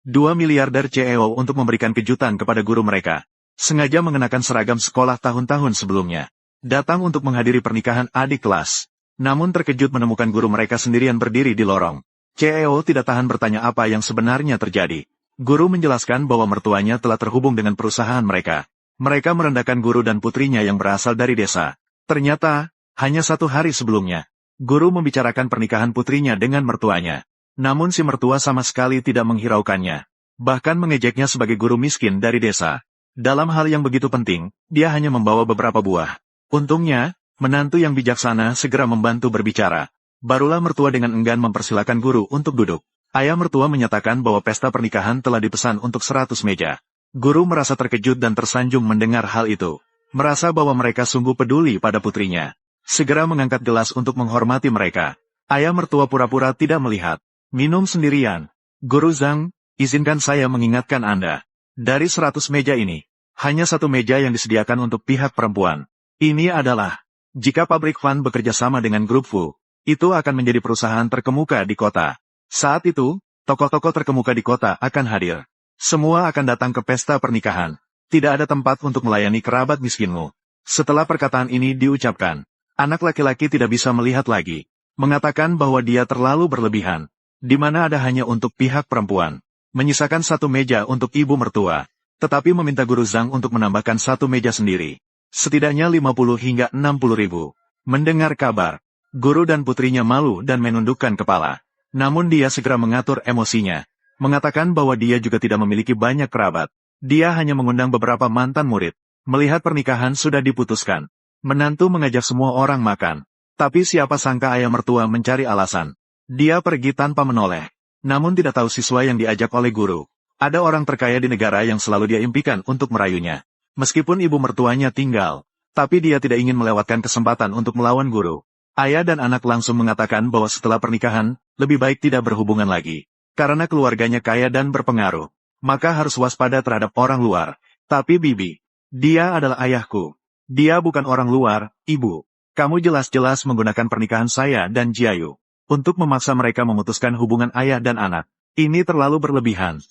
2 miliarder CEO untuk memberikan kejutan kepada guru mereka. Sengaja mengenakan seragam sekolah tahun-tahun sebelumnya. Datang untuk menghadiri pernikahan adik kelas. Namun terkejut menemukan guru mereka sendirian berdiri di lorong. CEO tidak tahan bertanya apa yang sebenarnya terjadi. Guru menjelaskan bahwa mertuanya telah terhubung dengan perusahaan mereka. Mereka merendahkan guru dan putrinya yang berasal dari desa. Ternyata, hanya 1 hari sebelumnya, guru membicarakan pernikahan putrinya dengan mertuanya. Namun si mertua sama sekali tidak menghiraukannya. Bahkan mengejeknya sebagai guru miskin dari desa. Dalam hal yang begitu penting, dia hanya membawa beberapa buah. Untungnya, menantu yang bijaksana segera membantu berbicara. Barulah mertua dengan enggan mempersilakan guru untuk duduk. Ayah mertua menyatakan bahwa pesta pernikahan telah dipesan untuk 100 meja. Guru merasa terkejut dan tersanjung mendengar hal itu. Merasa bahwa mereka sungguh peduli pada putrinya. Segera mengangkat gelas untuk menghormati mereka. Ayah mertua pura-pura tidak melihat. Minum sendirian. Guru Zhang, izinkan saya mengingatkan Anda. Dari 100 meja ini, hanya 1 meja yang disediakan untuk pihak perempuan. Ini adalah, jika pabrik Van bekerja sama dengan grup Fu, itu akan menjadi perusahaan terkemuka di kota. Saat itu, tokoh-tokoh terkemuka di kota akan hadir. Semua akan datang ke pesta pernikahan. Tidak ada tempat untuk melayani kerabat miskinmu. Setelah perkataan ini diucapkan, anak laki-laki tidak bisa melihat lagi. Mengatakan bahwa dia terlalu berlebihan. Di mana ada hanya untuk pihak perempuan. Menyisakan 1 meja untuk ibu mertua. Tetapi meminta guru Zhang untuk menambahkan 1 meja sendiri. Setidaknya 50 hingga 60 ribu. Mendengar kabar, guru dan putrinya malu dan menundukkan kepala. Namun dia segera mengatur emosinya. Mengatakan bahwa dia juga tidak memiliki banyak kerabat. Dia hanya mengundang beberapa mantan murid. Melihat pernikahan sudah diputuskan. Menantu mengajak semua orang makan. Tapi siapa sangka ayah mertua mencari alasan. Dia pergi tanpa menoleh. Namun tidak tahu siswa yang diajak oleh guru. Ada orang terkaya di negara yang selalu dia impikan untuk merayunya. Meskipun ibu mertuanya tinggal, tapi dia tidak ingin melewatkan kesempatan untuk melawan guru. Ayah dan anak langsung mengatakan bahwa setelah pernikahan, lebih baik tidak berhubungan lagi. Karena keluarganya kaya dan berpengaruh. Maka harus waspada terhadap orang luar. Tapi Bibi, dia adalah ayahku. Dia bukan orang luar, ibu. Kamu jelas-jelas menggunakan pernikahan saya dan Jiayu untuk memaksa mereka memutuskan hubungan ayah dan anak. Ini terlalu berlebihan.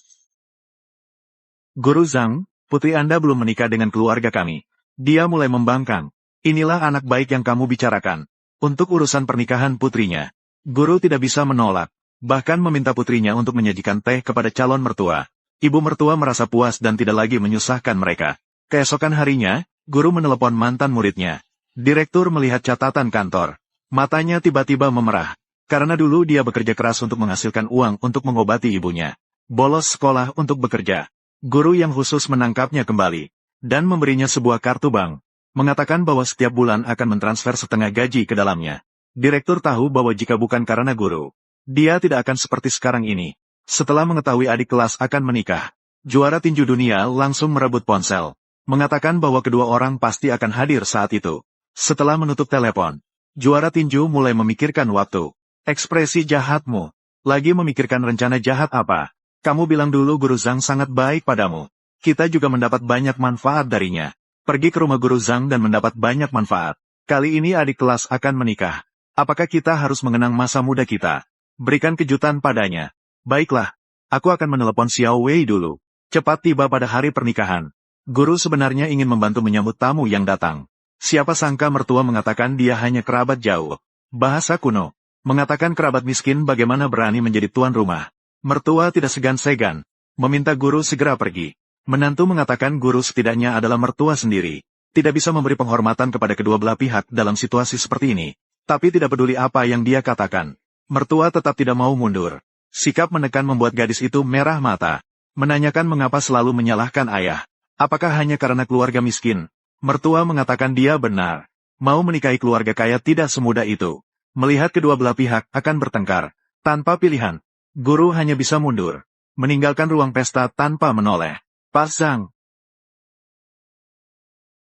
Guru Zhang, putri Anda belum menikah dengan keluarga kami. Dia mulai membangkang. Inilah anak baik yang kamu bicarakan. Untuk urusan pernikahan putrinya, guru tidak bisa menolak. Bahkan meminta putrinya untuk menyajikan teh kepada calon mertua. Ibu mertua merasa puas dan tidak lagi menyusahkan mereka. Keesokan harinya, guru menelepon mantan muridnya. Direktur melihat catatan kantor. Matanya tiba-tiba memerah. Karena dulu dia bekerja keras untuk menghasilkan uang untuk mengobati ibunya. Bolos sekolah untuk bekerja. Guru yang khusus menangkapnya kembali. Dan memberinya sebuah kartu bank. Mengatakan bahwa setiap bulan akan mentransfer setengah gaji ke dalamnya. Direktur tahu bahwa jika bukan karena guru, dia tidak akan seperti sekarang ini. Setelah mengetahui adik kelas akan menikah, juara tinju dunia langsung merebut ponsel. Mengatakan bahwa kedua orang pasti akan hadir saat itu. Setelah menutup telepon, juara tinju mulai memikirkan waktu. Ekspresi jahatmu. Lagi memikirkan rencana jahat apa? Kamu bilang dulu guru Zhang sangat baik padamu. Kita juga mendapat banyak manfaat darinya. Pergi ke rumah guru Zhang dan mendapat banyak manfaat. Kali ini adik kelas akan menikah. Apakah kita harus mengenang masa muda kita? Berikan kejutan padanya. Baiklah, aku akan menelepon Xiao Wei dulu. Cepat tiba pada hari pernikahan. Guru sebenarnya ingin membantu menyambut tamu yang datang. Siapa sangka mertua mengatakan dia hanya kerabat jauh. Bahasa kuno. Mengatakan kerabat miskin bagaimana berani menjadi tuan rumah. Mertua tidak segan-segan. Meminta guru segera pergi. Menantu mengatakan guru setidaknya adalah mertua sendiri. Tidak bisa memberi penghormatan kepada kedua belah pihak dalam situasi seperti ini. Tapi tidak peduli apa yang dia katakan. Mertua tetap tidak mau mundur. Sikap menekan membuat gadis itu merah mata. Menanyakan mengapa selalu menyalahkan ayah. Apakah hanya karena keluarga miskin? Mertua mengatakan dia benar. Mau menikahi keluarga kaya tidak semudah itu. Melihat kedua belah pihak akan bertengkar. Tanpa pilihan, guru hanya bisa mundur. Meninggalkan ruang pesta tanpa menoleh. Pas Zhang.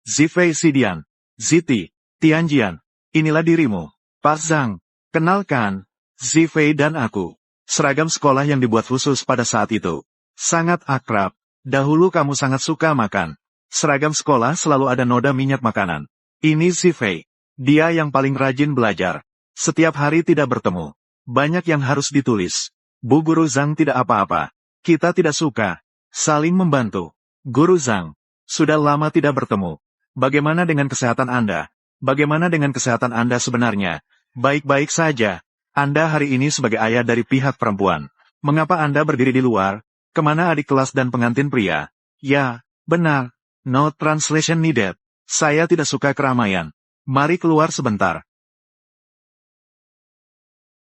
Zifei Xidian. Ziti. Tianjian. Inilah dirimu. Pas Zhang. Kenalkan. Zifei dan aku. Seragam sekolah yang dibuat khusus pada saat itu. Sangat akrab. Dahulu kamu sangat suka makan. Seragam sekolah selalu ada noda minyak makanan. Ini Zifei. Dia yang paling rajin belajar. Setiap hari tidak bertemu. Banyak yang harus ditulis. Bu Guru Zhang tidak apa-apa. Kita tidak suka saling membantu. Guru Zhang, sudah lama tidak bertemu. Bagaimana dengan kesehatan Anda? Bagaimana dengan kesehatan Anda sebenarnya? Baik-baik saja. Anda hari ini sebagai ayah dari pihak perempuan. Mengapa Anda berdiri di luar? Kemana adik kelas dan pengantin pria? Ya, benar. No translation needed. Saya tidak suka keramaian. Mari keluar sebentar.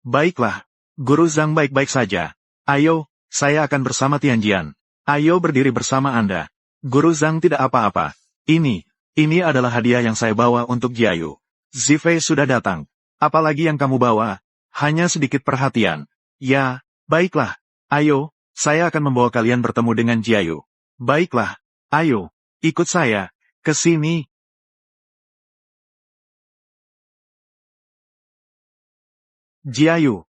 Baiklah. Guru Zhang baik-baik saja. Ayo, saya akan bersama Tianjian. Ayo berdiri bersama Anda. Guru Zhang tidak apa-apa. Ini adalah hadiah yang saya bawa untuk Jiayu. Zifei sudah datang. Apalagi yang kamu bawa? Hanya sedikit perhatian. Ya, baiklah. Ayo, saya akan membawa kalian bertemu dengan Jiayu. Baiklah. Ayo, ikut saya. Ke sini. Jiayu.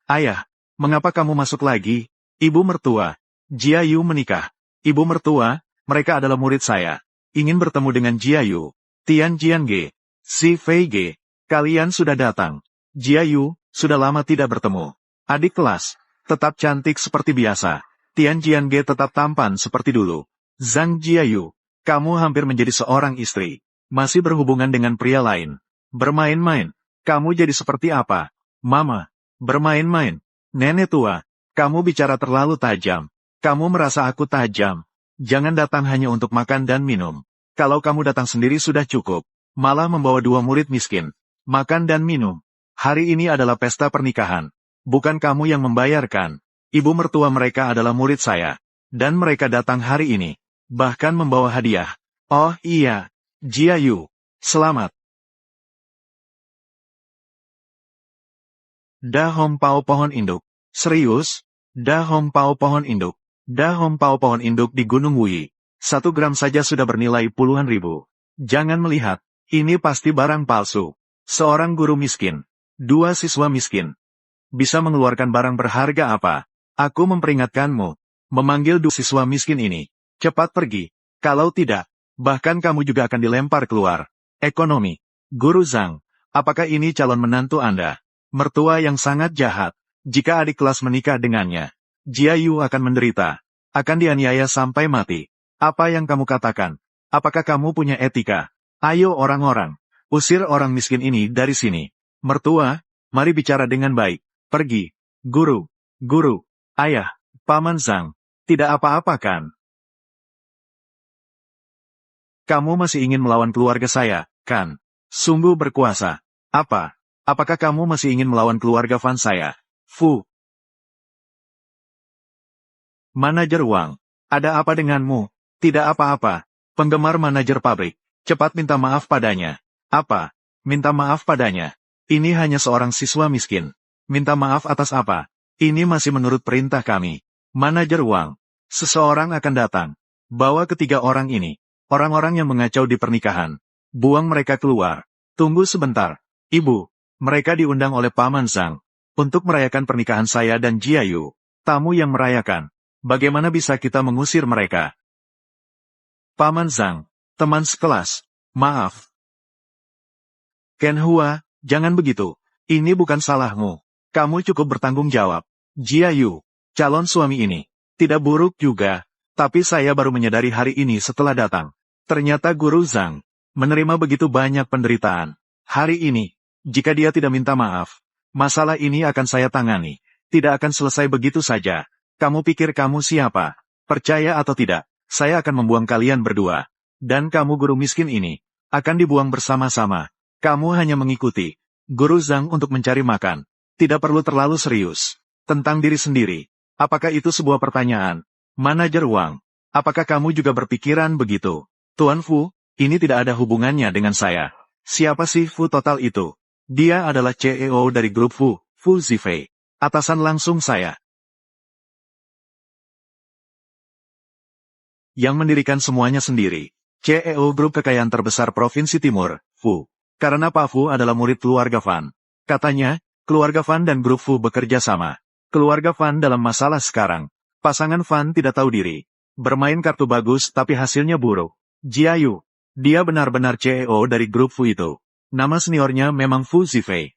Ayah, mengapa kamu masuk lagi? Ibu mertua. Jiayu menikah. Ibu mertua, mereka adalah murid saya. Ingin bertemu dengan Jiayu. Tianjian Ge. Si Fei Ge. Kalian sudah datang. Jiayu, sudah lama tidak bertemu. Adik kelas, tetap cantik seperti biasa. Tianjian Ge tetap tampan seperti dulu. Zhang Jiayu, kamu hampir menjadi seorang istri. Masih berhubungan dengan pria lain. Bermain-main. Kamu jadi seperti apa? Mama, bermain-main. Nenek tua, kamu bicara terlalu tajam. Kamu merasa aku tajam. Jangan datang hanya untuk makan dan minum. Kalau kamu datang sendiri sudah cukup. Malah membawa dua murid miskin. Makan dan minum. Hari ini adalah pesta pernikahan. Bukan kamu yang membayarkan. Ibu mertua mereka adalah murid saya. Dan mereka datang hari ini. Bahkan membawa hadiah. Oh iya, Jiayu. Selamat. Da Hong Pao pohon induk. Serius? Da Hong Pao pohon induk. Da Hong Pao pohon induk di Gunung Wuyi. 1 gram saja sudah bernilai puluhan ribu. Jangan melihat. Ini pasti barang palsu. Seorang guru miskin. 2 siswa miskin. Bisa mengeluarkan barang berharga apa? Aku memperingatkanmu. Memanggil 2 siswa miskin ini. Cepat pergi. Kalau tidak, bahkan kamu juga akan dilempar keluar. Ekonomi. Guru Zhang. Apakah ini calon menantu Anda? Mertua yang sangat jahat. Jika adik kelas menikah dengannya, Jiayu akan menderita. Akan dianiaya sampai mati. Apa yang kamu katakan? Apakah kamu punya etika? Ayo orang-orang. Usir orang miskin ini dari sini. Mertua, mari bicara dengan baik. Pergi. Guru. Guru. Ayah. Paman Zhang. Tidak apa-apa kan? Kamu masih ingin melawan keluarga saya, kan? Sungguh berkuasa. Apa? Apakah kamu masih ingin melawan keluarga Fan saya? Fu. Manajer Wang. Ada apa denganmu? Tidak apa-apa. Penggemar manajer pabrik. Cepat minta maaf padanya. Apa? Minta maaf padanya. Ini hanya seorang siswa miskin. Minta maaf atas apa? Ini masih menurut perintah kami. Manajer Wang. Seseorang akan datang. Bawa ketiga orang ini. Orang-orang yang mengacau di pernikahan. Buang mereka keluar. Tunggu sebentar. Ibu. Mereka diundang oleh Paman Zhang. Untuk merayakan pernikahan saya dan Jiayu. Tamu yang merayakan. Bagaimana bisa kita mengusir mereka? Paman Zhang. Teman sekelas. Maaf. Ken Hua, jangan begitu. Ini bukan salahmu. Kamu cukup bertanggung jawab. Jiayu. Calon suami ini. Tidak buruk juga. Tapi saya baru menyadari hari ini setelah datang. Ternyata Guru Zhang. Menerima begitu banyak penderitaan. Hari ini. Jika dia tidak minta maaf, masalah ini akan saya tangani. Tidak akan selesai begitu saja. Kamu pikir kamu siapa? Percaya atau tidak, saya akan membuang kalian berdua. Dan kamu guru miskin ini, akan dibuang bersama-sama. Kamu hanya mengikuti Guru Zhang untuk mencari makan. Tidak perlu terlalu serius. Tentang diri sendiri. Apakah itu sebuah pertanyaan? Manajer Wang. Apakah kamu juga berpikiran begitu? Tuan Fu, ini tidak ada hubungannya dengan saya. Siapa sih Fu total itu? Dia adalah CEO dari grup Fu Zifei. Atasan langsung saya. Yang mendirikan semuanya sendiri. CEO grup kekayaan terbesar Provinsi Timur, Fu. Karena Pak Fu adalah murid keluarga Fan. Katanya, keluarga Fan dan grup Fu bekerja sama. Keluarga Fan dalam masalah sekarang. Pasangan Fan tidak tahu diri. Bermain kartu bagus tapi hasilnya buruk. Jiayu. Dia benar-benar CEO dari grup Fu itu. Nama seniornya memang Fu Zifei.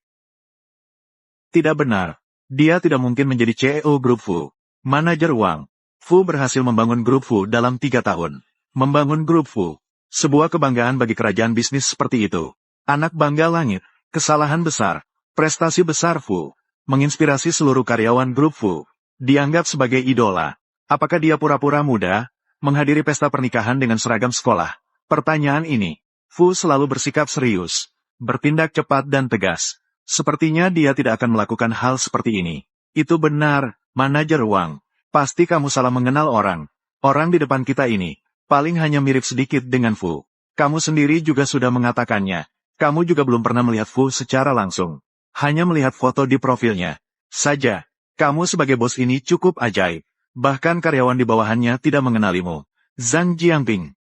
Tidak benar. Dia tidak mungkin menjadi CEO grup Fu. Manajer Wang. Fu berhasil membangun grup Fu dalam 3 tahun. Membangun grup Fu. Sebuah kebanggaan bagi kerajaan bisnis seperti itu. Anak bangga langit. Kesalahan besar. Prestasi besar Fu. Menginspirasi seluruh karyawan grup Fu. Dianggap sebagai idola. Apakah dia pura-pura muda? Menghadiri pesta pernikahan dengan seragam sekolah. Pertanyaan ini. Fu selalu bersikap serius. Bertindak cepat dan tegas. Sepertinya dia tidak akan melakukan hal seperti ini. Itu benar, Manajer Wang. Pasti kamu salah mengenal orang. Orang di depan kita ini, paling hanya mirip sedikit dengan Fu. Kamu sendiri juga sudah mengatakannya. Kamu juga belum pernah melihat Fu secara langsung. Hanya melihat foto di profilnya saja. Kamu sebagai bos ini cukup ajaib. Bahkan karyawan di bawahannya tidak mengenalimu. Zhang Jiangping.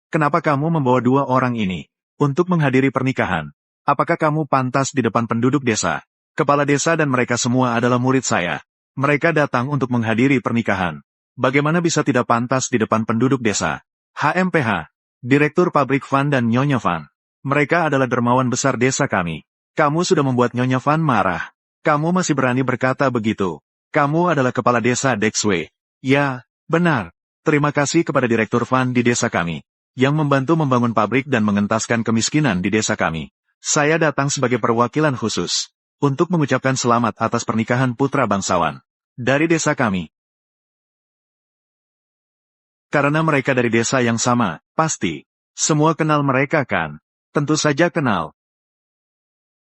Kenapa kamu membawa 2 orang ini untuk menghadiri pernikahan? Apakah kamu pantas di depan penduduk desa? Kepala desa dan mereka semua adalah murid saya. Mereka datang untuk menghadiri pernikahan. Bagaimana bisa tidak pantas di depan penduduk desa? HMPH, Direktur Pabrik Van dan Nyonya Van. Mereka adalah dermawan besar desa kami. Kamu sudah membuat Nyonya Van marah. Kamu masih berani berkata begitu. Kamu adalah kepala desa Dexway. Ya, benar. Terima kasih kepada Direktur Van di desa kami, yang membantu membangun pabrik dan mengentaskan kemiskinan di desa kami. Saya datang sebagai perwakilan khusus, untuk mengucapkan selamat atas pernikahan putra bangsawan. Dari desa kami. Karena mereka dari desa yang sama, pasti. Semua kenal mereka kan? Tentu saja kenal.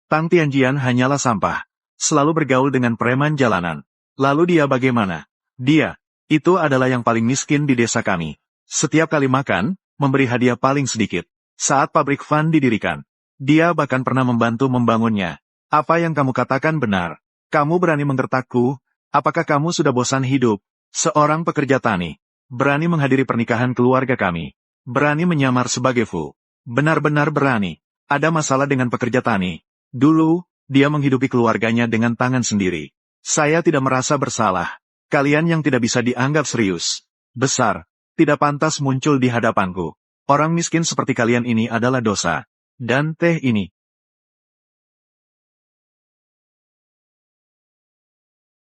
Tang Tianjian hanyalah sampah. Selalu bergaul dengan preman jalanan. Lalu dia bagaimana? Dia, itu adalah yang paling miskin di desa kami. Setiap kali makan, memberi hadiah paling sedikit. Saat pabrik Van didirikan, dia bahkan pernah membantu membangunnya. Apa yang kamu katakan benar. Kamu berani menggertakku? Apakah kamu sudah bosan hidup seorang pekerja tani? Berani menghadiri pernikahan keluarga kami. Berani menyamar sebagai Fu. Benar-benar berani. Ada masalah dengan pekerja tani. Dulu, dia menghidupi keluarganya dengan tangan sendiri. Saya tidak merasa bersalah. Kalian yang tidak bisa dianggap serius, besar, tidak pantas muncul di hadapanku. Orang miskin seperti kalian ini adalah dosa. Dan teh ini.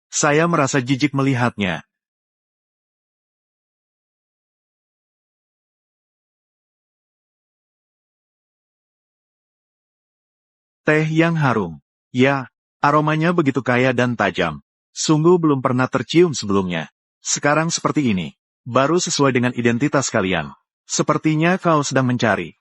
Saya merasa jijik melihatnya. Teh yang harum. Ya, aromanya begitu kaya dan tajam. Sungguh belum pernah tercium sebelumnya. Sekarang seperti ini. Baru sesuai dengan identitas kalian. Sepertinya kau sedang mencari.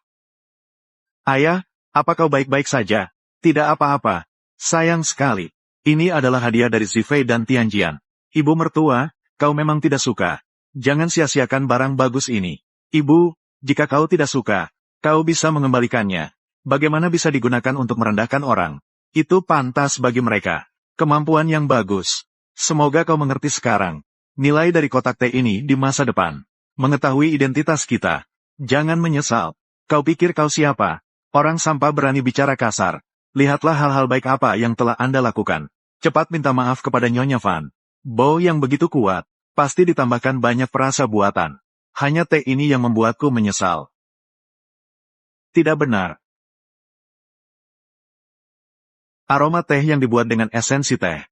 Ayah, apa kau baik-baik saja? Tidak apa-apa. Sayang sekali. Ini adalah hadiah dari Zifei dan Tianjian. Ibu mertua, kau memang tidak suka. Jangan sia-siakan barang bagus ini. Ibu, jika kau tidak suka, kau bisa mengembalikannya. Bagaimana bisa digunakan untuk merendahkan orang? Itu pantas bagi mereka. Kemampuan yang bagus. Semoga kau mengerti sekarang. Nilai dari kotak teh ini di masa depan. Mengetahui identitas kita. Jangan menyesal. Kau pikir kau siapa? Orang sampah berani bicara kasar. Lihatlah hal-hal baik apa yang telah Anda lakukan. Cepat minta maaf kepada Nyonya Van. Bau yang begitu kuat, pasti ditambahkan banyak perasa buatan. Hanya teh ini yang membuatku menyesal. Tidak benar. Aroma teh yang dibuat dengan esensi teh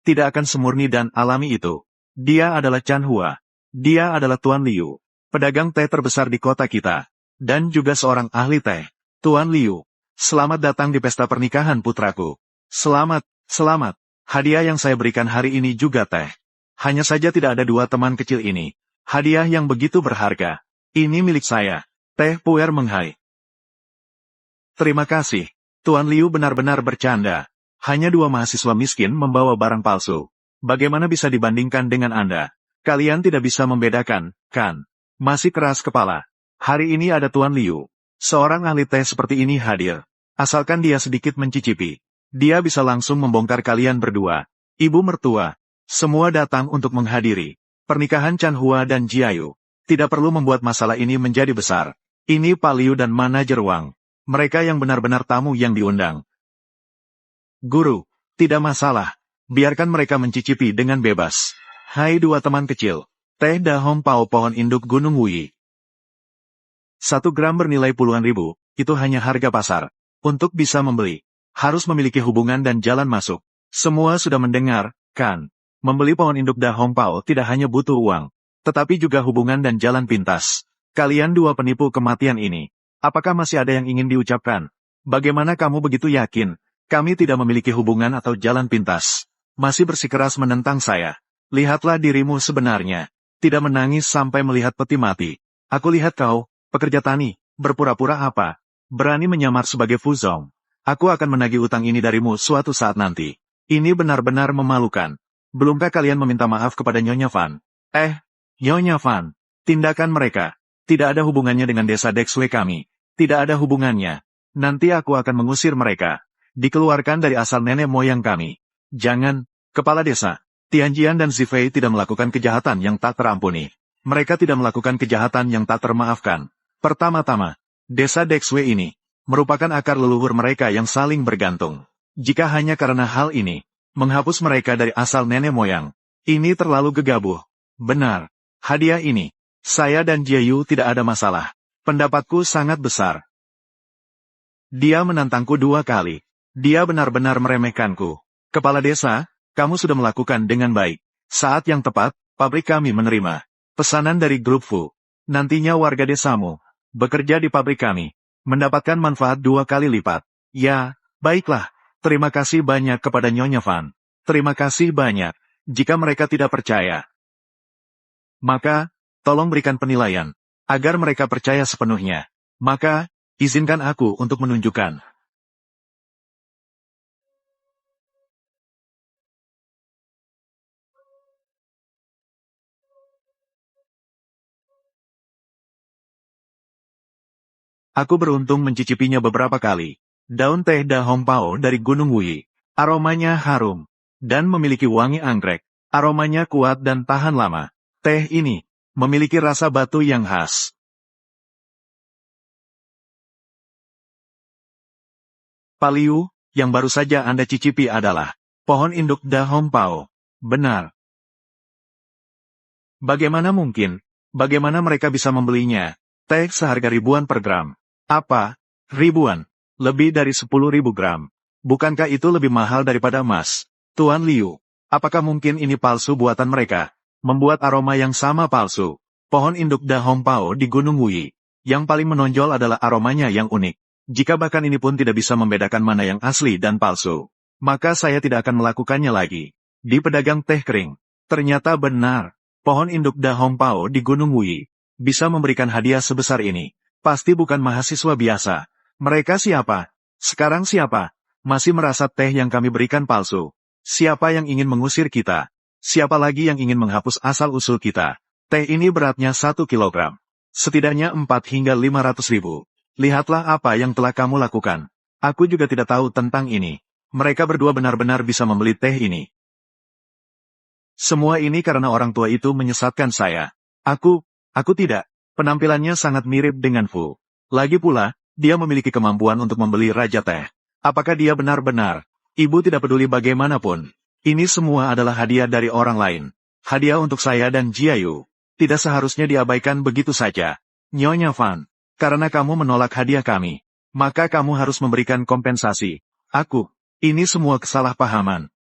tidak akan semurni dan alami itu. Dia adalah Chan Hua. Dia adalah Tuan Liu, pedagang teh terbesar di kota kita, dan juga seorang ahli teh. Tuan Liu, selamat datang di pesta pernikahan putraku. Selamat, selamat. Hadiah yang saya berikan hari ini juga teh. Hanya saja tidak ada 2 teman kecil ini. Hadiah yang begitu berharga. Ini milik saya. Teh puer menghai. Terima kasih. Tuan Liu benar-benar bercanda. Hanya 2 mahasiswa miskin membawa barang palsu. Bagaimana bisa dibandingkan dengan Anda? Kalian tidak bisa membedakan, kan? Masih keras kepala. Hari ini ada Tuan Liu. Seorang ahli teh seperti ini hadir. Asalkan dia sedikit mencicipi. Dia bisa langsung membongkar kalian berdua. Ibu mertua. Semua datang untuk menghadiri pernikahan Chan Hua dan Jiayu. Tidak perlu membuat masalah ini menjadi besar. Ini Pak Liu dan manajer Wang. Mereka yang benar-benar tamu yang diundang. Guru, tidak masalah. Biarkan mereka mencicipi dengan bebas. Hai 2 teman kecil. Teh dahong pao pohon induk Gunung Wuyi. 1 gram bernilai puluhan ribu, itu hanya harga pasar. Untuk bisa membeli, harus memiliki hubungan dan jalan masuk. Semua sudah mendengar, kan? Membeli pohon induk Da Hongpao tidak hanya butuh uang, tetapi juga hubungan dan jalan pintas. Kalian dua penipu kematian ini. Apakah masih ada yang ingin diucapkan? Bagaimana kamu begitu yakin? Kami tidak memiliki hubungan atau jalan pintas. Masih bersikeras menentang saya. Lihatlah dirimu sebenarnya. Tidak menangis sampai melihat peti mati. Aku lihat kau, pekerja tani, berpura-pura apa? Berani menyamar sebagai Fuzong. Aku akan menagih utang ini darimu suatu saat nanti. Ini benar-benar memalukan. Belumkah kalian meminta maaf kepada Nyonya Fan? Nyonya Fan, tindakan mereka tidak ada hubungannya dengan desa Dexue kami. Tidak ada hubungannya. Nanti aku akan mengusir mereka. Dikeluarkan dari asal nenek moyang kami. Jangan, kepala desa. Tianjian dan Zifei tidak melakukan kejahatan yang tak terampuni. Mereka tidak melakukan kejahatan yang tak termaafkan. Pertama-tama, desa Dexue ini merupakan akar leluhur mereka yang saling bergantung. Jika hanya karena hal ini, menghapus mereka dari asal nenek moyang, ini terlalu gegabah. Benar, hadiah ini, saya dan Jiayu tidak ada masalah. Pendapatku sangat besar. Dia menantangku 2 kali. Dia benar-benar meremehkanku. Kepala desa, kamu sudah melakukan dengan baik. Saat yang tepat, pabrik kami menerima pesanan dari grup Fu. Nantinya warga desamu bekerja di pabrik kami, mendapatkan manfaat 2 kali lipat. Ya, baiklah. Terima kasih banyak kepada Nyonya Fan. Terima kasih banyak. Jika mereka tidak percaya, maka, tolong berikan penilaian, agar mereka percaya sepenuhnya. Maka, izinkan aku untuk menunjukkan. Aku beruntung mencicipinya beberapa kali. Daun teh Da Hongpao dari Gunung Wuyi. Aromanya harum, dan memiliki wangi anggrek. Aromanya kuat dan tahan lama. Teh ini memiliki rasa batu yang khas. Paliu, yang baru saja Anda cicipi adalah pohon induk Da Hongpao. Benar. Bagaimana mungkin? Bagaimana mereka bisa membelinya? Teh seharga ribuan per gram. Apa? Ribuan? Lebih dari 10.000 gram. Bukankah itu lebih mahal daripada emas? Tuan Liu, apakah mungkin ini palsu buatan mereka? Membuat aroma yang sama palsu. Pohon induk Da Hongpao di Gunung Wuyi. Yang paling menonjol adalah aromanya yang unik. Jika bahkan ini pun tidak bisa membedakan mana yang asli dan palsu, maka saya tidak akan melakukannya lagi. Di pedagang teh kering, ternyata benar. Pohon induk Da Hongpao di Gunung Wuyi bisa memberikan hadiah sebesar ini. Pasti bukan mahasiswa biasa. Mereka siapa? Sekarang siapa? Masih merasa teh yang kami berikan palsu. Siapa yang ingin mengusir kita? Siapa lagi yang ingin menghapus asal-usul kita? Teh ini beratnya 1 kilogram. Setidaknya 4 hingga 500 ribu. Lihatlah apa yang telah kamu lakukan. Aku juga tidak tahu tentang ini. Mereka berdua benar-benar bisa membeli teh ini. Semua ini karena orang tua itu menyesatkan saya. Aku tidak. Penampilannya sangat mirip dengan Fu. Lagi pula, dia memiliki kemampuan untuk membeli raja teh. Apakah dia benar-benar? Ibu tidak peduli bagaimanapun. Ini semua adalah hadiah dari orang lain. Hadiah untuk saya dan Jiayu. Tidak seharusnya diabaikan begitu saja. Nyonya Fan, karena kamu menolak hadiah kami, maka kamu harus memberikan kompensasi. Ini semua kesalahpahaman.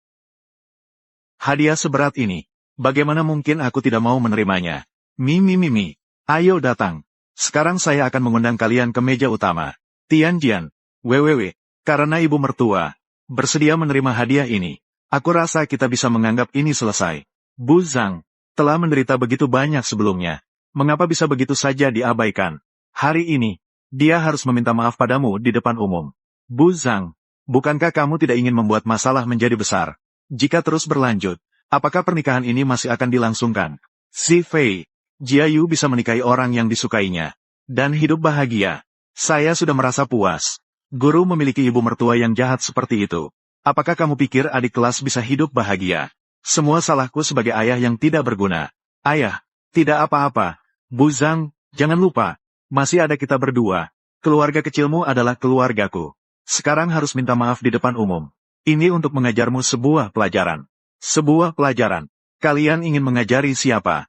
Hadiah seberat ini, bagaimana mungkin aku tidak mau menerimanya? Mimi. Ayo datang. Sekarang saya akan mengundang kalian ke meja utama. Tianjian, www, karena ibu mertua bersedia menerima hadiah ini, aku rasa kita bisa menganggap ini selesai. Bu Zhang telah menderita begitu banyak sebelumnya. Mengapa bisa begitu saja diabaikan? Hari ini, dia harus meminta maaf padamu di depan umum. Bu Zhang, bukankah kamu tidak ingin membuat masalah menjadi besar? Jika terus berlanjut, apakah pernikahan ini masih akan dilangsungkan? Si Fei, Jiayu bisa menikahi orang yang disukainya, dan hidup bahagia. Saya sudah merasa puas. Guru memiliki ibu mertua yang jahat seperti itu. Apakah kamu pikir adik kelas bisa hidup bahagia? Semua salahku sebagai ayah yang tidak berguna. Ayah, tidak apa-apa. Bu Zhang, jangan lupa, masih ada kita berdua. Keluarga kecilmu adalah keluargaku. Sekarang harus minta maaf di depan umum. Ini untuk mengajarmu sebuah pelajaran. Sebuah pelajaran. Kalian ingin mengajari siapa?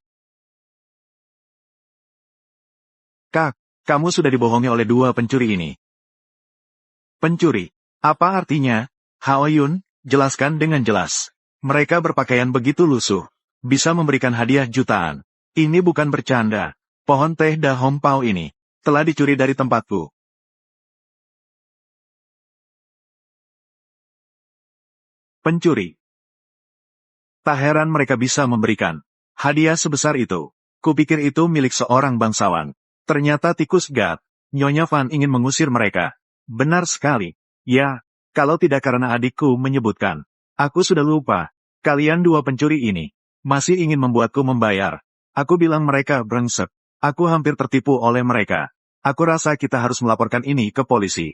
Kak, kamu sudah dibohongi oleh 2 pencuri ini. Pencuri. Apa artinya? Hao Yun, jelaskan dengan jelas. Mereka berpakaian begitu lusuh. Bisa memberikan hadiah jutaan. Ini bukan bercanda. Pohon teh Da Hong Pao ini telah dicuri dari tempatku. Pencuri. Tak heran mereka bisa memberikan hadiah sebesar itu. Kupikir itu milik seorang bangsawan. Ternyata tikus Gat. Nyonya Fan ingin mengusir mereka. Benar sekali. Ya, kalau tidak karena adikku menyebutkan. Aku sudah lupa. Kalian dua pencuri ini masih ingin membuatku membayar. Aku bilang mereka brengsek. Aku hampir tertipu oleh mereka. Aku rasa kita harus melaporkan ini ke polisi.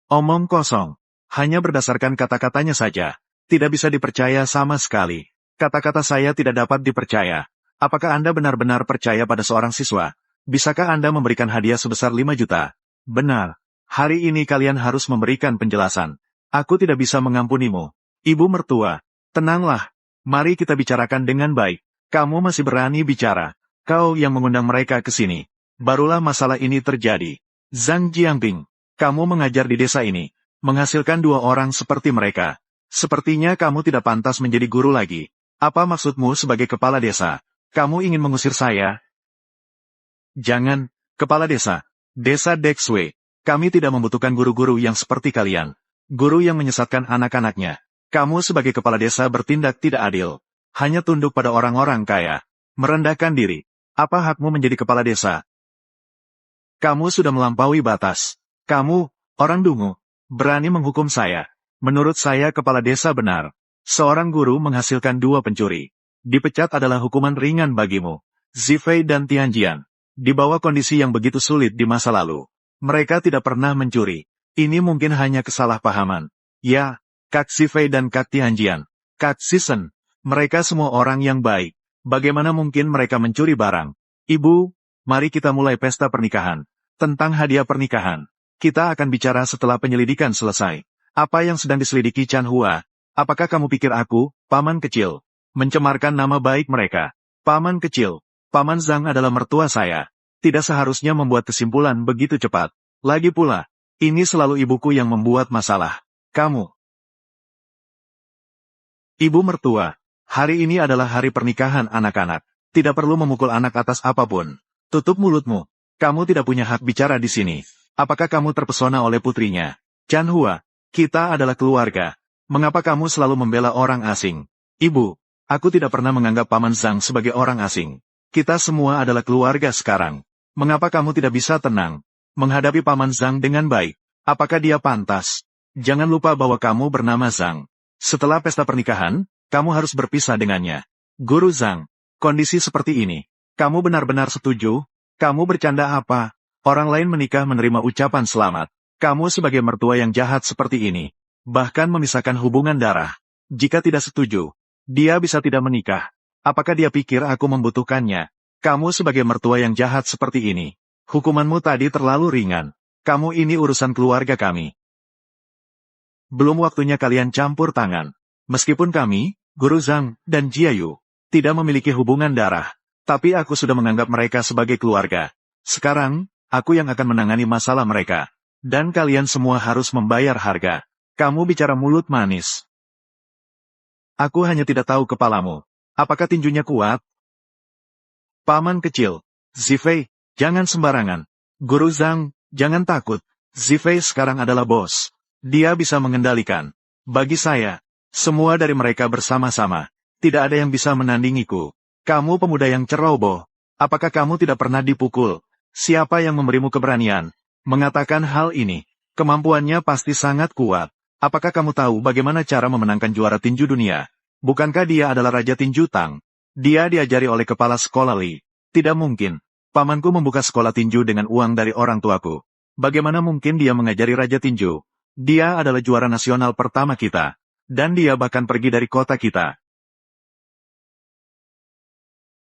Omong kosong. Hanya berdasarkan kata-katanya saja. Tidak bisa dipercaya sama sekali. Kata-kata saya tidak dapat dipercaya. Apakah Anda benar-benar percaya pada seorang siswa? Bisakah Anda memberikan hadiah sebesar 5 juta? Benar. Hari ini kalian harus memberikan penjelasan. Aku tidak bisa mengampunimu. Ibu mertua, tenanglah. Mari kita bicarakan dengan baik. Kamu masih berani bicara. Kau yang mengundang mereka ke sini. Barulah masalah ini terjadi. Zhang Jiangping, kamu mengajar di desa ini. Menghasilkan 2 orang seperti mereka. Sepertinya kamu tidak pantas menjadi guru lagi. Apa maksudmu sebagai kepala desa? Kamu ingin mengusir saya? Jangan, kepala desa. Desa Dexue. Kami tidak membutuhkan guru-guru yang seperti kalian. Guru yang menyesatkan anak-anaknya. Kamu sebagai kepala desa bertindak tidak adil. Hanya tunduk pada orang-orang kaya. Merendahkan diri. Apa hakmu menjadi kepala desa? Kamu sudah melampaui batas. Kamu, orang dungu, berani menghukum saya. Menurut saya kepala desa benar. Seorang guru menghasilkan 2 pencuri. Dipecat adalah hukuman ringan bagimu. Zifei dan Tianjian. Di bawah kondisi yang begitu sulit di masa lalu. Mereka tidak pernah mencuri. Ini mungkin hanya kesalahpahaman. Ya, Kak Zifei dan Kak Tianjian. Kak Sisen. Mereka semua orang yang baik. Bagaimana mungkin mereka mencuri barang? Ibu, mari kita mulai pesta pernikahan. Tentang hadiah pernikahan. Kita akan bicara setelah penyelidikan selesai. Apa yang sedang diselidiki Chan Hua? Apakah kamu pikir aku, paman kecil, mencemarkan nama baik mereka? Paman kecil, Paman Zhang adalah mertua saya. Tidak seharusnya membuat kesimpulan begitu cepat. Lagi pula, ini selalu ibuku yang membuat masalah. Kamu. Ibu mertua, hari ini adalah hari pernikahan anak-anak. Tidak perlu memukul anak atas apapun. Tutup mulutmu. Kamu tidak punya hak bicara di sini. Apakah kamu terpesona oleh putrinya? Chan Hua. Kita adalah keluarga. Mengapa kamu selalu membela orang asing? Ibu, aku tidak pernah menganggap Paman Zhang sebagai orang asing. Kita semua adalah keluarga sekarang. Mengapa kamu tidak bisa tenang? Menghadapi Paman Zhang dengan baik. Apakah dia pantas? Jangan lupa bahwa kamu bernama Zhang. Setelah pesta pernikahan, kamu harus berpisah dengannya. Guru Zhang, kondisi seperti ini. Kamu benar-benar setuju? Kamu bercanda apa? Orang lain menikah menerima ucapan selamat. Kamu sebagai mertua yang jahat seperti ini, bahkan memisahkan hubungan darah. Jika tidak setuju, dia bisa tidak menikah. Apakah dia pikir aku membutuhkannya? Kamu sebagai mertua yang jahat seperti ini, hukumanmu tadi terlalu ringan. Kamu ini urusan keluarga kami. Belum waktunya kalian campur tangan. Meskipun kami, Guru Zhang, dan Jiayu, tidak memiliki hubungan darah, tapi aku sudah menganggap mereka sebagai keluarga. Sekarang, aku yang akan menangani masalah mereka. Dan kalian semua harus membayar harga. Kamu bicara mulut manis. Aku hanya tidak tahu kepalamu. Apakah tinjunya kuat? Paman kecil. Zifei, jangan sembarangan. Guru Zhang, jangan takut. Zifei sekarang adalah bos. Dia bisa mengendalikan. Bagi saya, semua dari mereka bersama-sama. Tidak ada yang bisa menandingiku. Kamu pemuda yang ceroboh. Apakah kamu tidak pernah dipukul? Siapa yang memberimu keberanian mengatakan hal ini? Kemampuannya pasti sangat kuat. Apakah kamu tahu bagaimana cara memenangkan juara tinju dunia? Bukankah dia adalah Raja Tinju Tang? Dia diajari oleh kepala sekolah Li. Tidak mungkin. Pamanku membuka sekolah tinju dengan uang dari orang tuaku. Bagaimana mungkin dia mengajari Raja Tinju? Dia adalah juara nasional pertama kita. Dan dia bahkan pergi dari kota kita.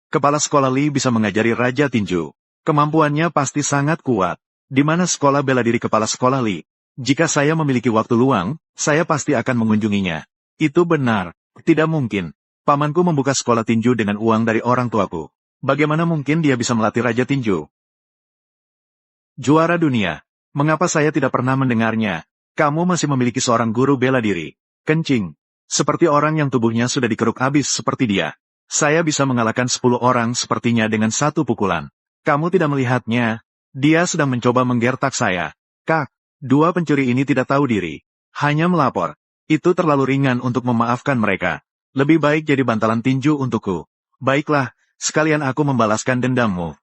Kepala sekolah Li bisa mengajari Raja Tinju. Kemampuannya pasti sangat kuat. Di mana sekolah bela diri kepala sekolah Li? Jika saya memiliki waktu luang, saya pasti akan mengunjunginya. Itu benar. Tidak mungkin. Pamanku membuka sekolah tinju dengan uang dari orang tuaku. Bagaimana mungkin dia bisa melatih Raja Tinju? Juara dunia. Mengapa saya tidak pernah mendengarnya? Kamu masih memiliki seorang guru bela diri. Kencing. Seperti orang yang tubuhnya sudah dikeruk habis seperti dia. Saya bisa mengalahkan 10 orang sepertinya dengan satu pukulan. Kamu tidak melihatnya? Dia sedang mencoba menggertak saya. Kak, dua pencuri ini tidak tahu diri. Hanya melapor. Itu terlalu ringan untuk memaafkan mereka. Lebih baik jadi bantalan tinju untukku. Baiklah, sekalian aku membalaskan dendammu.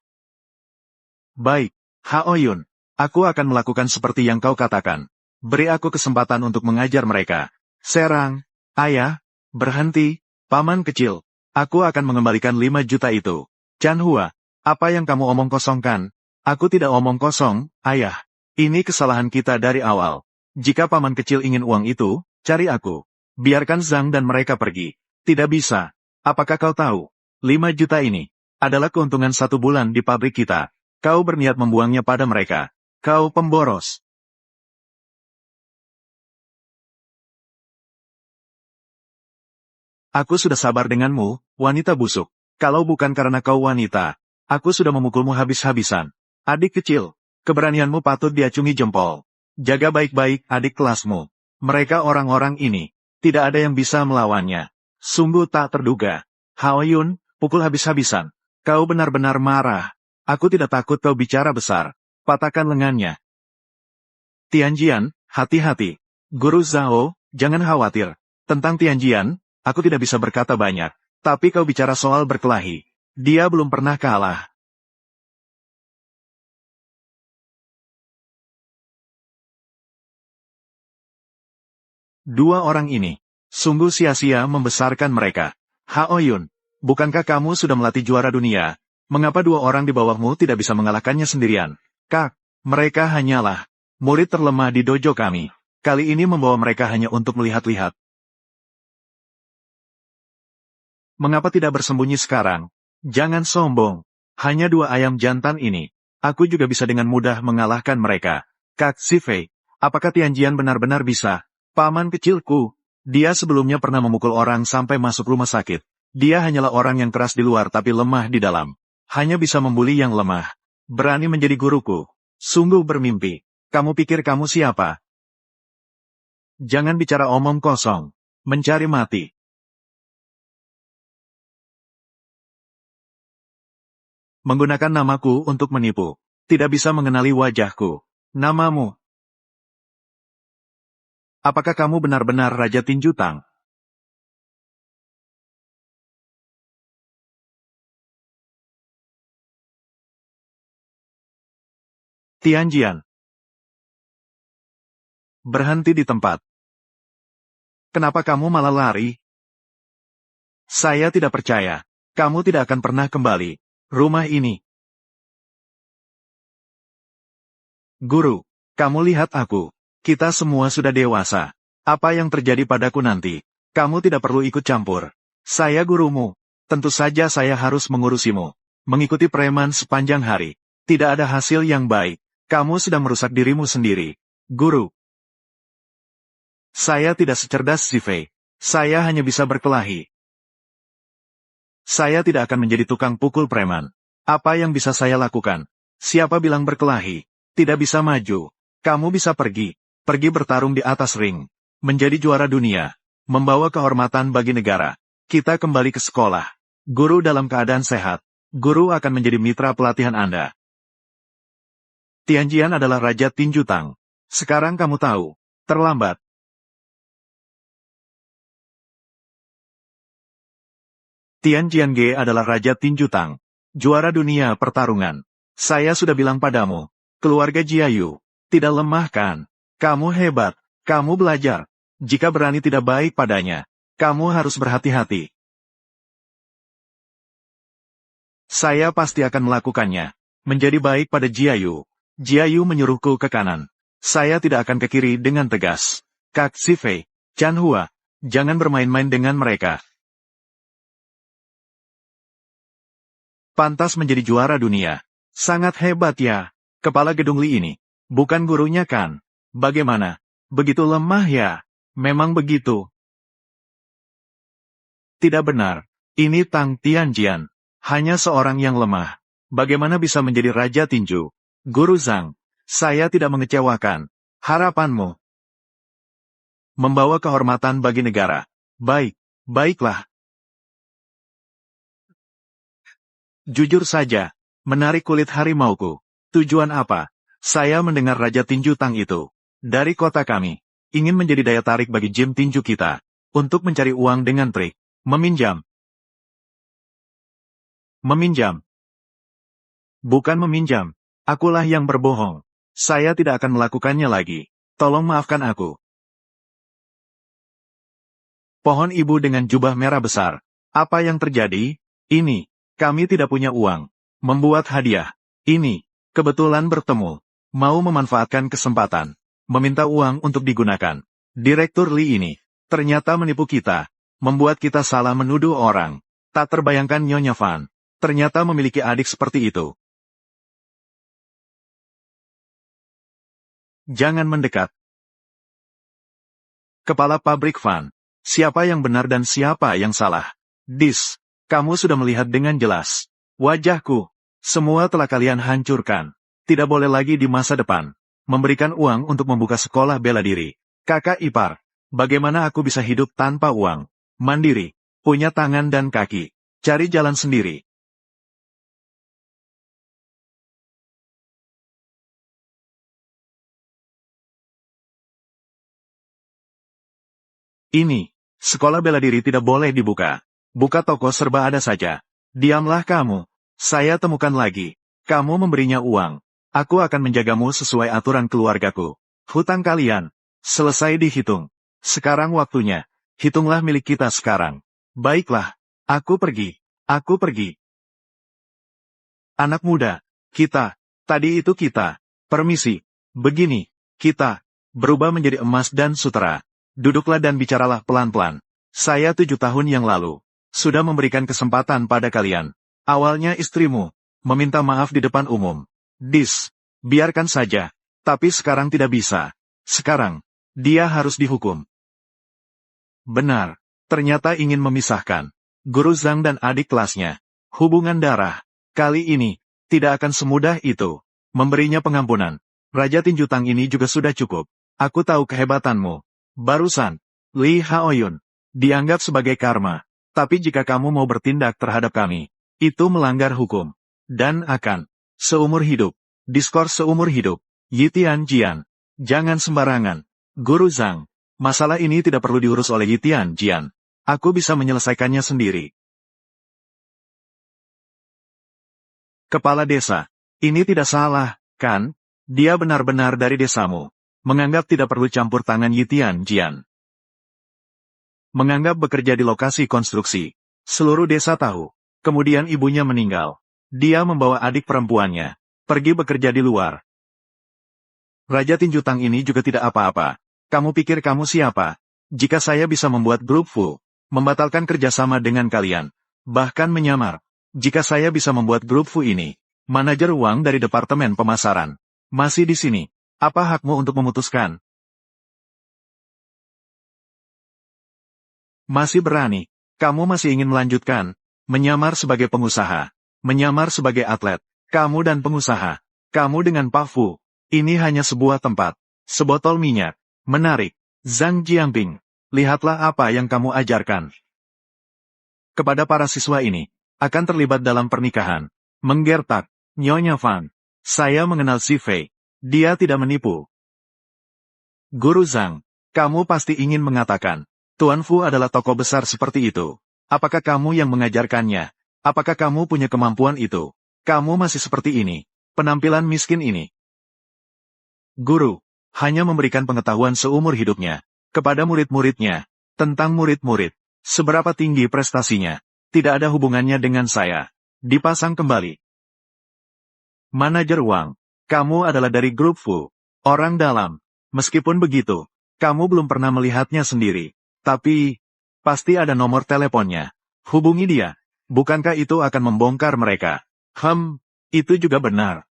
Baik, Haoyun. Aku akan melakukan seperti yang kau katakan. Beri aku kesempatan untuk mengajar mereka. Serang. Ayah, berhenti. Paman kecil. Aku akan mengembalikan 5 juta itu. Chanhua, apa yang kamu omong kosongkan? Aku tidak omong kosong, ayah. Ini kesalahan kita dari awal. Jika paman kecil ingin uang itu, cari aku. Biarkan Zhang dan mereka pergi. Tidak bisa. Apakah kau tahu? 5 juta ini adalah keuntungan 1 bulan di pabrik kita. Kau berniat membuangnya pada mereka. Kau pemboros. Aku sudah sabar denganmu, wanita busuk. Kalau bukan karena kau wanita, aku sudah memukulmu habis-habisan. Adik kecil, keberanianmu patut diacungi jempol. Jaga baik-baik adik kelasmu. Mereka orang-orang ini, tidak ada yang bisa melawannya. Sungguh tak terduga. Haoyun, pukul habis-habisan. Kau benar-benar marah. Aku tidak takut kau bicara besar. Patahkan lengannya. Tianjian, hati-hati. Guru Zhao, jangan khawatir. Tentang Tianjian, aku tidak bisa berkata banyak. Tapi kau bicara soal berkelahi. Dia belum pernah kalah. Dua orang ini, sungguh sia-sia membesarkan mereka. Haoyun, bukankah kamu sudah melatih juara dunia? Mengapa dua orang di bawahmu tidak bisa mengalahkannya sendirian? Kak, mereka hanyalah murid terlemah di dojo kami. Kali ini membawa mereka hanya untuk melihat-lihat. Mengapa tidak bersembunyi sekarang? Jangan sombong. Hanya 2 ayam jantan ini. Aku juga bisa dengan mudah mengalahkan mereka. Kak Sifei, apakah Tianjian benar-benar bisa? Paman kecilku, dia sebelumnya pernah memukul orang sampai masuk rumah sakit. Dia hanyalah orang yang keras di luar tapi lemah di dalam. Hanya bisa membuli yang lemah. Berani menjadi guruku. Sungguh bermimpi. Kamu pikir kamu siapa? Jangan bicara omong kosong. Mencari mati. Menggunakan namaku untuk menipu. Tidak bisa mengenali wajahku. Namamu. Apakah kamu benar-benar Raja Tinju Tang? Tianjian. Berhenti di tempat. Kenapa kamu malah lari? Saya tidak percaya. Kamu tidak akan pernah kembali. Rumah ini. Guru, kamu lihat aku. Kita semua sudah dewasa. Apa yang terjadi padaku nanti? Kamu tidak perlu ikut campur. Saya gurumu. Tentu saja saya harus mengurusimu. Mengikuti preman sepanjang hari. Tidak ada hasil yang baik. Kamu sedang merusak dirimu sendiri. Guru. Saya tidak secerdas Sifei. Saya hanya bisa berkelahi. Saya tidak akan menjadi tukang pukul preman. Apa yang bisa saya lakukan? Siapa bilang berkelahi? Tidak bisa maju. Kamu bisa pergi. Pergi bertarung di atas ring. Menjadi juara dunia. Membawa kehormatan bagi negara. Kita kembali ke sekolah. Guru dalam keadaan sehat. Guru akan menjadi mitra pelatihan Anda. Tianjian adalah Raja Tinju Tang. Sekarang kamu tahu. Terlambat. Tianjian Ge adalah Raja Tinju Tang. Juara dunia pertarungan. Saya sudah bilang padamu. Keluarga Jiayu. Tidak lemah kan? Kamu hebat. Kamu belajar. Jika berani tidak baik padanya, kamu harus berhati-hati. Saya pasti akan melakukannya. Menjadi baik pada Jiayu. Jiayu menyuruhku ke kanan. Saya tidak akan ke kiri dengan tegas. Kak Sifei, Chanhua, jangan bermain-main dengan mereka. Pantas menjadi juara dunia. Sangat hebat ya. Kepala gedung Li ini. Bukan gurunya kan? Bagaimana? Begitu lemah ya? Memang begitu. Tidak benar. Ini Tang Tianjian. Hanya seorang yang lemah. Bagaimana bisa menjadi Raja Tinju? Guru Zhang, saya tidak mengecewakan. Harapanmu. membawa kehormatan bagi negara. Baiklah. Jujur saja, menarik kulit harimauku. Tujuan apa? Saya mendengar Raja Tinju Tang itu. Dari kota kami. Ingin menjadi daya tarik bagi gym tinju kita. Untuk mencari uang dengan trik. Meminjam. Bukan meminjam. Akulah yang berbohong. Saya tidak akan melakukannya lagi. Tolong maafkan aku. Pohon ibu dengan jubah merah besar. Apa yang terjadi? Ini. Kami tidak punya uang. Membuat hadiah. Ini. Kebetulan bertemu. Mau memanfaatkan kesempatan. Meminta uang untuk digunakan. Direktur Lee ini. Ternyata menipu kita. Membuat kita salah menuduh orang. Tak terbayangkan Nyonya Fan. Ternyata memiliki adik seperti itu. Jangan mendekat. Kepala pabrik Fan. Siapa yang benar dan siapa yang salah? Kamu sudah melihat dengan jelas. Wajahku. Semua telah kalian hancurkan. Tidak boleh lagi di masa depan. Memberikan uang untuk membuka sekolah bela diri. Kakak ipar. Bagaimana aku bisa hidup tanpa uang? Mandiri. Punya tangan dan kaki. Cari jalan sendiri. Ini. Sekolah bela diri tidak boleh dibuka. Buka toko serba ada saja. Diamlah kamu. Saya temukan lagi. Kamu memberinya uang. Aku akan menjagamu sesuai aturan keluargaku. Hutang kalian. Selesai dihitung. Sekarang waktunya. Hitunglah milik kita sekarang. Baiklah. Aku pergi. Anak muda. Kita. Tadi itu kita. Permisi. Begini. Kita. Berubah menjadi emas dan sutera. Duduklah dan bicaralah pelan-pelan. Saya 7 tahun yang lalu. Sudah memberikan kesempatan pada kalian. Awalnya istrimu. Meminta maaf di depan umum. Biarkan saja. Tapi sekarang tidak bisa. Sekarang. Dia harus dihukum. Benar. Ternyata ingin memisahkan. Guru Zhang dan adik kelasnya. Hubungan darah. Kali ini. Tidak akan semudah itu. Memberinya pengampunan. Raja Tinju Tang ini juga sudah cukup. Aku tahu kehebatanmu. Barusan. Li Haoyun. Dianggap sebagai karma. Tapi jika kamu mau bertindak terhadap kami. Itu melanggar hukum. Dan akan. Seumur hidup. Diskors seumur hidup. Yitian Jian. Jangan sembarangan. Guru Zhang. Masalah ini tidak perlu diurus oleh Yitian Jian. Aku bisa menyelesaikannya sendiri. Kepala desa. Ini tidak salah, kan? Dia benar-benar dari desamu. Menganggap tidak perlu campur tangan Yitian Jian. Menganggap bekerja di lokasi konstruksi. Seluruh desa tahu. Kemudian ibunya meninggal. Dia membawa adik perempuannya. Pergi bekerja di luar. Raja Tinju Tang ini juga tidak apa-apa. Kamu pikir kamu siapa? Jika saya bisa membuat grup Fu. Membatalkan kerjasama dengan kalian. Bahkan menyamar. Jika saya bisa membuat grup Fu ini. Manajer uang dari Departemen Pemasaran. Masih di sini. Apa hakmu untuk memutuskan? Masih berani. Kamu masih ingin melanjutkan. Menyamar sebagai pengusaha. Menyamar sebagai atlet. Kamu dan pengusaha. Kamu dengan Pak Fu. Ini hanya sebuah tempat. Sebotol minyak. Menarik. Zhang Jianping. Lihatlah apa yang kamu ajarkan. Kepada para siswa ini. Akan terlibat dalam pernikahan. Menggertak. Nyonya Fan. Saya mengenal si Fei. Dia tidak menipu. Guru Zhang. Kamu pasti ingin mengatakan. Tuan Fu adalah tokoh besar seperti itu. Apakah kamu yang mengajarkannya? Apakah kamu punya kemampuan itu? Kamu masih seperti ini. Penampilan miskin ini. Guru. Hanya memberikan pengetahuan seumur hidupnya. Kepada murid-muridnya. Tentang murid-murid. Seberapa tinggi prestasinya. Tidak ada hubungannya dengan saya. Dipasang kembali. Manajer uang. Kamu adalah dari grup Fu. Orang dalam. Meskipun begitu. Kamu belum pernah melihatnya sendiri. Tapi. Pasti ada nomor teleponnya. Hubungi dia. Bukankah itu akan membongkar mereka? Itu juga benar.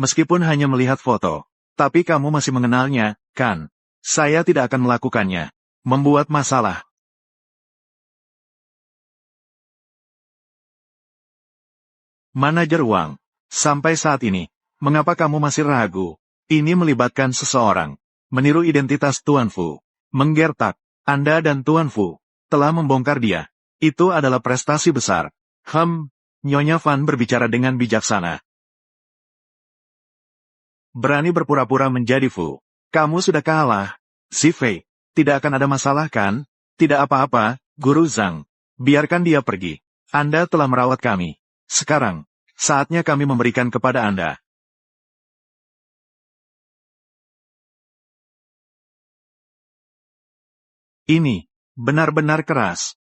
Meskipun hanya melihat foto. Tapi kamu masih mengenalnya, kan? Saya tidak akan melakukannya. Membuat masalah. Manajer uang. Sampai saat ini. Mengapa kamu masih ragu? Ini melibatkan seseorang meniru identitas Tuan Fu. Menggertak, Anda dan Tuan Fu telah membongkar dia. Itu adalah prestasi besar. Nyonya Fan berbicara dengan bijaksana. Berani berpura-pura menjadi Fu. Kamu sudah kalah. Si Fei, tidak akan ada masalah kan? Tidak apa-apa, Guru Zhang. Biarkan dia pergi. Anda telah merawat kami. Sekarang, saatnya kami memberikan kepada Anda. Ini benar-benar keras.